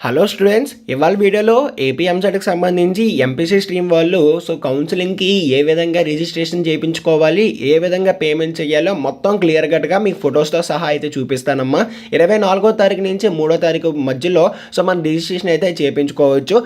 Hello students, ఇవాళ వీడియోలో AP ఎంసెట్కి సంబంధించి ఎంపీసీ స్ట్రీమ్ వాళ్ళు కౌన్సిలింగ్కి ఏ విధంగా రిజిస్ట్రేషన్ చేయించుకోవాలి, ఏ విధంగా పేమెంట్ చేయాలో మొత్తం క్లియర్ కట్గా మీకు ఫొటోస్తో సహా అయితే చూపిస్తానమ్మా. 24వ తారీఖు నుంచి 3వ తారీఖు మధ్యలో మనం రిజిస్ట్రేషన్ అయితే చేయించుకోవచ్చు.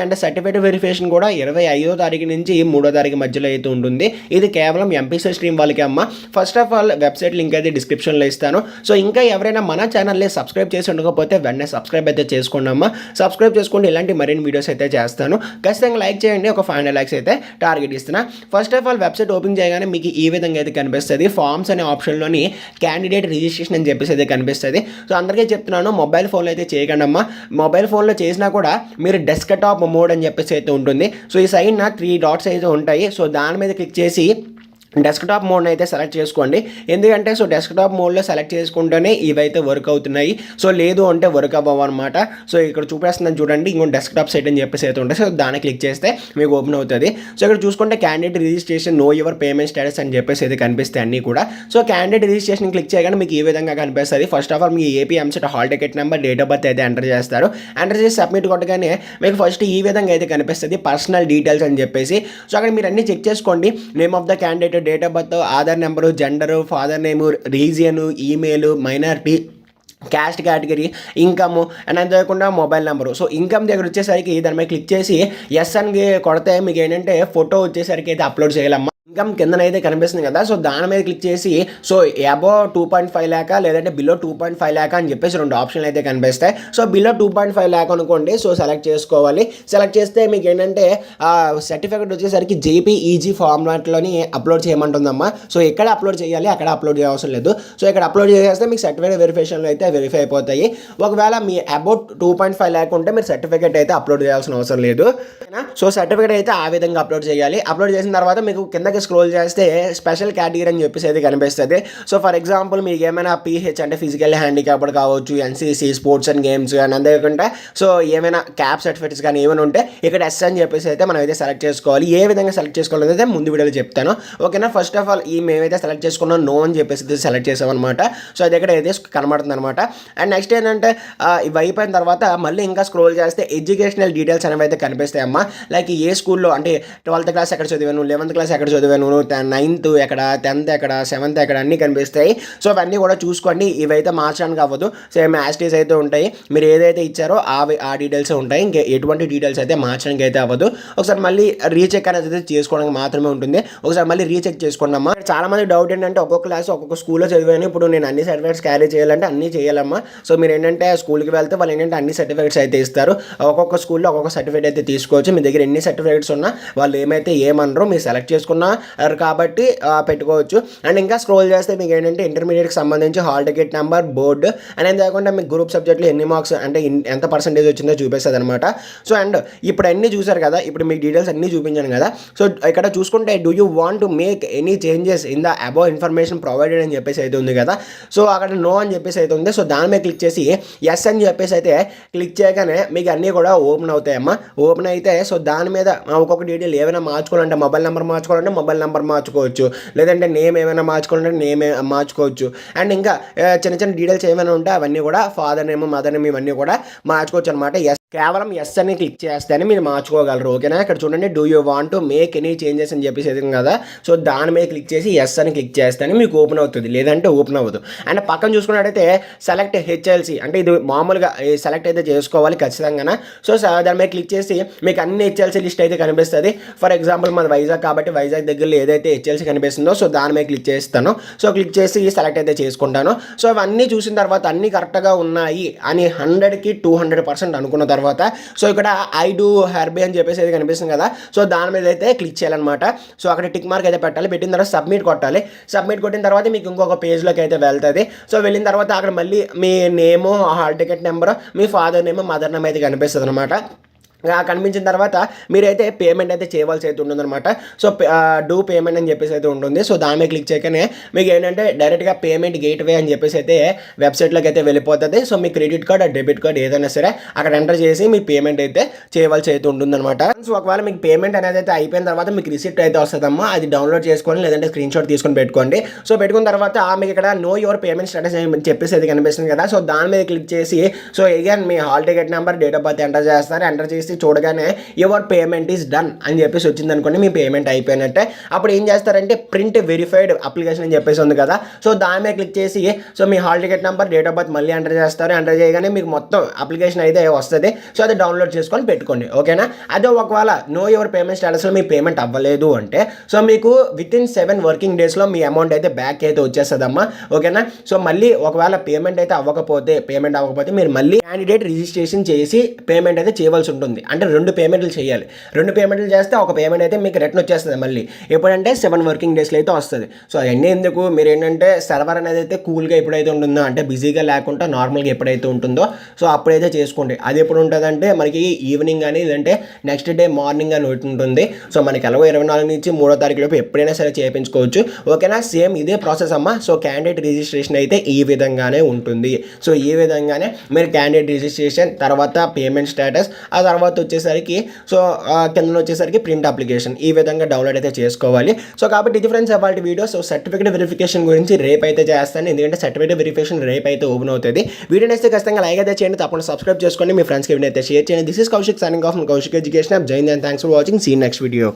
అండ్ సర్టిఫికేట్ వెరిఫికేషన్ కూడా 25వ తారీఖు నుంచి 3వ తారీఖు మధ్యలో అయితే ఉంటుంది. ఇది కేవలం ఎంపీసీ స్ట్రీమ్ వాళ్ళకి అమ్మ. First of all website link అయితే డిస్క్రిప్షన్లో ఇస్తాను. ఇంకా ఎవరైనా మన ఛానల్ని సబ్స్క్రైబ్ చేసి ఉండకపోతే వెంటనే సబ్స్క్రైబ్ అయితే చేసుకోండి. సబ్స్క్రైబ్ చేసుకోండి, ఇలాంటి మరిన్ని వీడియోస్ అయితే చేస్తాను. ఖచ్చితంగా లైక్ చేయండి, ఒక 500 లైక్స్ అయితే టార్గెట్ ఇస్తున్నా. First of all website open చేయగానే మీకు ఈ విధంగా అయితే కనిపిస్తుంది. ఫార్మ్స్ అనే ఆప్షన్లోని క్యాండిడేట్ రిజిస్ట్రేషన్ అని చెప్పేసి అయితే కనిపిస్తుంది. అందరికీ చెప్తున్నాను, మొబైల్ ఫోన్లో అయితే చేయకండి అమ్మా. మొబైల్ ఫోన్లో చేసినా కూడా మీరు డెస్క్టాప్ మోడ్ అని చెప్పేసి అయితే ఉంటుంది. ఈ సైడ్ 3 డాట్స్ అయితే ఉంటాయి. దాని మీద క్లిక్ చేసి డెస్క్టాప్ మోడ్ని అయితే సెలెక్ట్ చేసుకోండి. ఎందుకంటే డెస్క్టాప్ మోడ్లో సెలెక్ట్ చేసుకుంటేనే ఇవైతే వర్క్ అవుతున్నాయి. లేదు అంటే వర్క్ అవ్వవు అనమాట. ఇక్కడ చూపిస్తున్నాను చూడండి, ఇంకో డెస్క్టాప్ సైట్ అని చెప్పేసి అయితే ఉంటుంది. దాన్ని క్లిక్ చేస్తే మీకు ఓపెన్ అవుతుంది. ఇక్కడ చూసుకుంటే candidate registration, know your payment status అని చెప్పేసి అయితే కనిపిస్తాయి అన్నీ కూడా. క్యాండిడేట్ రిజిస్ట్రేషన్ క్లిక్ చేయగానే మీకు ఈ విధంగా కనిపిస్తుంది. First of all me AP EAMCET hall ticket number, date of birth అయితే ఎంటర్ చేస్తారు. ఎంటర్ చేసి సబ్మిట్ కొట్టగానే మీకు ఫస్ట్ ఈ విధంగా అయితే కనిపిస్తుంది, పర్సనల్ డీటెయిల్స్ అని చెప్పేసి. అక్కడ మీరు అన్నీ చెక్ చేసుకోండి. Name of the candidate, date of birth, Aadhaar number, gender, father name, region, email, minority, caste category, income and అంతేకాకుండా మొబైల్ నెంబరు. ఇన్కమ్ దగ్గర వచ్చేసరికి దాని మీద క్లిక్ చేసి ఎస్ అని కొడితే మీకు ఏంటంటే ఫోటో వచ్చేసరికి అయితే అప్లోడ్ చేయాలమ్మా. ఇన్కమ్ కిందనైతే కనిపిస్తుంది కదా, దాని మీద క్లిక్ చేసి అబో 2.5 లాక్ లేదంటే బిలో 2.5 లాక్ అని చెప్పేసి 2 ఆప్షన్లు అయితే కనిపిస్తాయి. బిలో 2.5 లాక్ అనుకోండి. సెలెక్ట్ చేసుకోవాలి. సెలెక్ట్ చేస్తే మీకు ఏంటంటే సర్టిఫికేట్ వచ్చేసరికి జేపీఈజీ ఫార్మాట్లోని అప్లోడ్ చేయమంటుందమ్మా. ఎక్కడ అప్లోడ్ చేయాలి, అక్కడ అప్లోడ్ చేయవసరం లేదు. ఇక్కడ అప్లోడ్ చేసేస్తే మీకు సర్టిఫికేట్ వెరిఫికేషన్లో అయితే వెరిఫై అయిపోతాయి. ఒకవేళ మీ అబౌట్ 2.5 లాక్ ఉంటే మీరు సర్టిఫికేట్ అయితే అప్లోడ్ చేయాల్సిన అవసరం లేదు. సర్టిఫికేట్ అయితే ఆ విధంగా అప్లోడ్ చేయాలి. అప్లోడ్ చేసిన తర్వాత మీకు కిందకి స్క్రోల్ చేస్తే స్పెషల్ కేటగిరీ అని చెప్పేసి అయితే కనిపిస్తుంది. ఫర్ ఎగ్జాంపుల్ మీకు ఏమైనా పీహెచ్ అంటే ఫిజికల్ హ్యాండిక్యాప్డ్ కావచ్చు, NCC, sports and games and అంతేకాకుండా ఏమైనా క్యాప్ సర్టిఫికేట్స్ కానీ ఏమైనా ఉంటే ఇక్కడ ఎస్ అని చెప్పేసి అయితే మనం అయితే సెలెక్ట్ చేసుకోవాలి. ఏ విధంగా సెలెక్ట్ చేసుకోవాలని అయితే ముందు వీడియోలో చెప్తాను. ఓకేనా. ఫస్ట్ ఆఫ్ ఆల్ మేమైతే సెలెక్ట్ చేసుకున్నాం నో అని చెప్పేసి సెలెక్ట్ చేసామన్నమాట. అది ఇక్కడ అయితే కనబడుతుంది అనమాట. అండ్ నెక్స్ట్ ఏంటంటే ఇవి అయిపోయిన తర్వాత మళ్ళీ ఇంకా స్క్రోల్ చేస్తే ఎడ్యుకేషనల్ డీటెయిల్స్ అనేవి అయితే కనిపిస్తాయి అమ్మా. లైక్ ఏ స్కూల్లో అంటే 12th క్లాస్ ఎక్కడ చదివాను, 11th క్లాస్ ఎక్కడ చదివాను, 9th ఎక్కడ, 10th ఎక్కడ, 7th ఎక్కడ అన్నీ కనిపిస్తాయి. అవన్నీ కూడా చూసుకోండి. ఇవైతే మార్చడానికి అవ్వదు, సేమ్ యాస్టీస్ అయితే ఉంటాయి. మీరు ఏదైతే ఇచ్చారో ఆ డీటెయిల్స్ ఉంటాయి. ఇంకా ఎటువంటి డీటెయిల్స్ అయితే మార్చడానికి అయితే అవ్వదు. ఒకసారి మళ్ళీ రీచెక్ అనేది అయితే చేసుకోవడానికి మాత్రమే ఉంటుంది. ఒకసారి మళ్ళీ రీచెక్ చేసుకోండమ్మా. చాలా మంది డౌట్ ఏంటంటే ఒక్కొక్క క్లాస్ ఒక్కొక్క స్కూల్లో చదివాను, ఇప్పుడు నేను అన్ని సర్టిఫికేట్స్ క్యారీ చేయాలంటే అన్నీ చేయాలమ్మా. మీరు ఏంటంటే స్కూల్కి వెళ్తే వాళ్ళు ఏంటంటే అన్ని సర్టిఫికేట్స్ అయితే ఇస్తారు. ఒక్కొక్క స్కూల్లో ఒక్కొక్క సర్టిఫికేట్ అయితే తీసుకోవచ్చు. మీ దగ్గర ఎన్ని సర్టిఫికేట్స్ ఉన్నా వాళ్ళు ఏమనరో మీరు సెలెక్ట్ చేసుకున్నారు కాబట్టి పెట్టుకోవచ్చు. అండ్ ఇంకా స్క్రోల్ చేస్తే మీకు ఏంటంటే ఇంటర్మీడియట్కి సంబంధించి hall ticket number, board and కాకుండా మీకు గ్రూప్ సబ్జెక్ట్లో ఎన్ని మార్క్స్ అంటే ఎంత పర్సెంటేజ్ వచ్చిందో చూపిస్తుంది అనమాట. అండ్ ఇప్పుడు అన్నీ చూసారు కదా, ఇప్పుడు మీకు డీటెయిల్స్ అన్నీ చూపించాను కదా. ఇక్కడ చూసుకుంటే do you want to make any changes in the above information provided అని చెప్పేసి అయితే ఉంది కదా. అక్కడ నో అని చెప్పేసి అయితే ఉంది. దాని మీద క్లిక్ చేసి ఎస్ అని చెప్పేసి అయితే క్లిక్ చేయగానే మీకు అన్నీ కూడా ఓపెన్ అవుతాయమ్మా. ఓపెన్ అయితే దాని మీద ఒక్కొక్క డీటెయిల్ ఏమైనా మార్చుకోవాలంటే మొబైల్ నెంబర్ మార్చుకోవాలంటే మొబైల్ నెంబర్ మార్చుకోవచ్చు, లేదంటే నేమ్ ఏమైనా మార్చుకోవాలంటే నేమ్ మార్చుకోవచ్చు. అండ్ ఇంకా చిన్న చిన్న డీటెయిల్స్ ఏమైనా ఉంటే అవన్నీ కూడా ఫాదర్ నేమ్, మదర్ నేమ్ ఇవన్నీ కూడా మార్చుకోవచ్చు అనమాట. కేవలం ఎస్ అని క్లిక్ చేస్తేనే మీరు మార్చుకోగలరు. ఓకేనా. ఇక్కడ చూడండి do you want to make any changes అని చెప్పేసి అయితే కదా. దాని మీద క్లిక్ చేసి ఎస్ అని క్లిక్ చేస్తేనే మీకు ఓపెన్ అవుతుంది, లేదంటే ఓపెన్ అవ్వదు. అండ్ పక్కన చూసుకున్నట్టయితే సెలెక్ట్ హెచ్ఎల్సి అంటే ఇది మామూలుగా సెలెక్ట్ అయితే చేసుకోవాలి ఖచ్చితంగా. దాని మీద క్లిక్ చేసి మీకు అన్ని హెచ్ఎల్సి లిస్ట్ అయితే కనిపిస్తుంది. ఫర్ ఎగ్జాంపుల్ మన వైజాగ్ కాబట్టి వైజాగ్ దగ్గరలో ఏదైతే హెచ్ఎల్సి కనిపిస్తుందో దాని మీద క్లిక్ చేస్తాను. క్లిక్ చేసి సెలెక్ట్ అయితే చేసుకుంటాను. అవన్నీ చూసిన తర్వాత అన్నీ కరెక్ట్గా ఉన్నాయి అని 100కి 200% అనుకున్న తర్వాత ఇక్కడ ఐ డూ హెర్బీ అని చెప్పేసి అయితే కనిపిస్తుంది కదా. దాని మీద అయితే క్లిక్ చేయాలన్నమాట. అక్కడ టిక్ మార్క్ అయితే పెట్టాలి. పెట్టిన తర్వాత సబ్మిట్ కొట్టాలి. సబ్మిట్ కొట్టిన తర్వాత మీకు ఇంకొక పేజ్లోకి అయితే వెళ్తుంది. వెళ్ళిన తర్వాత అక్కడ మళ్ళీ మీ నేము, హాల్ టికెట్ నెంబర్, మీ ఫాదర్ నేమ్, మదర్ నేమ్ అయితే కనిపిస్తుంది అనమాట. కనిపించిన తర్వాత మీరైతే పేమెంట్ అయితే చేయవలసి అయితే ఉంటుందన్నమాట. సో డూ పేమెంట్ అని చెప్పేసి అయితే ఉంటుంది. సో దాని మీద క్లిక్ చేయగానే మీకు ఏంటంటే డైరెక్ట్గా పేమెంట్ గేట్వే అని చెప్పేసి అయితే వెబ్సైట్లోకి అయితే వెళ్ళిపోతుంది. సో మీ క్రెడిట్ కార్డ్ డెబిట్ కార్డ్ ఏదైనా సరే అక్కడ ఎంటర్ చేసి మీ పేమెంట్ అయితే చేయవలసి అయితే ఉంటుందన్నమాట. సో ఒకవేళ మీకు పేమెంట్ అనేది అయితే అయిపోయిన తర్వాత మీకు రిసిప్ట్ అయితే వస్తుందమ్మా, అది డౌన్లోడ్ చేసుకొని లేదంటే స్క్రీన్ షాట్ తీసుకొని పెట్టుకోండి. సో పెట్టుకున్న తర్వాత మీకు ఇక్కడ నో యువర్ పేమెంట్ స్టేటస్ అని చెప్పేసి అయితే కనిపిస్తుంది కదా. సో దాని మీద క్లిక్ చేసి so again me hall ticket number date of birth enter చేస్తారు. ఎంటర్ చేసి చూడగానే యువర్ పేమెంట్ ఈస్ డన్ అని చెప్పేసి వచ్చింది అనుకోండి, మీ పేమెంట్ అయిపోయినట్టే. అప్పుడు ఏం చేస్తారంటే ప్రింట్ వెరిఫైడ్ అప్లికేషన్ అని చెప్పేసి ఉంది కదా. సో దాని మీద క్లిక్ చేసి so me hall ticket number date of birth మళ్ళీ ఎంటర్ చేస్తారు. ఎంటర్ చేయగానే మీకు మొత్తం అప్లికేషన్ అయితే వస్తుంది. సో అది డౌన్లోడ్ చేసుకొని పెట్టుకోండి, ఓకేనా. అదే ఒకవేళ నో యువర్ పేమెంట్ స్టేటస్లో మీ పేమెంట్ అవ్వలేదు అంటే సో మీకు విత్ ఇన్ 7 వర్కింగ్ డేస్లో మీ అమౌంట్ అయితే బ్యాక్ అయితే వచ్చేస్తుందమ్మా, ఓకేనా. సో మళ్ళీ ఒకవేళ పేమెంట్ అవ్వకపోతే మీరు మళ్ళీ క్యాండిడేట్ రిజిస్ట్రేషన్ చేసి పేమెంట్ అయితే చేయవలసి ఉంటుంది. అంటే 2 పేమెంట్లు చేయాలి. 2 పేమెంట్లు చేస్తే ఒక పేమెంట్ అయితే మీకు రిటర్న్ వచ్చేస్తుంది మళ్ళీ ఎప్పుడంటే 7 వర్కింగ్ డేస్లో అయితే వస్తుంది. సో అవన్నీ ఎందుకు, మీరు ఏంటంటే సర్వర్ అనేది అయితే కూల్గా ఎప్పుడైతే ఉంటుందో అంటే బిజీగా లేకుండా నార్మల్గా ఎప్పుడైతే ఉంటుందో సో అప్పుడైతే చేసుకోండి. అది ఎప్పుడు ఉంటుందంటే మనకి ఈవినింగ్ అని లేదంటే నెక్స్ట్ డే మార్నింగ్ అని ఉంటుంది. సో మనకి ఎలాగో 24 నుంచి 3వ తారీఖు లోపు ఎప్పుడైనా సరే చేయించుకోవచ్చు, ఓకేనా. సేమ్ ఇదే ప్రాసెస్ అమ్మా. సో క్యాండిడేట్ రిజిస్ట్రేషన్ అయితే ఈ విధంగానే ఉంటుంది. సో ఈ విధంగానే మీరు క్యాండిడేట్ రిజిస్ట్రేషన్ తర్వాత పేమెంట్ స్టేటస్ ఆ తర్వాత వచ్చేసరికి సో కింద వచ్చేసరికి ప్రింట్ అప్లికేషన్ ఈ విధంగా డౌన్లోడ్ అయితే చేసుకోవాలి. సో కాబట్టి ఇది ఫ్రెండ్స్ ఇవాళ వీడియో. సో సర్టిఫికేట్ వెరిఫికేషన్ గురించి రేపు అయితే చేస్తాను, ఎందుకంటే సర్టిఫికేట్ వెరిఫికేషన్ రేపు అయితే ఓపెన్ అవుతుంది. వీడియో నచ్చితే ఖచ్చితంగా లైక్ అయితే చేయండి, తప్పకుండా సబ్స్క్రైబ్ చేసుకోండి, మీ ఫ్రెండ్స్కి వీడియో అయితే షేర్ చేయండి. This is Kaushik signing off Kaushik education. జై హింద్ and thanks for watching. See next video.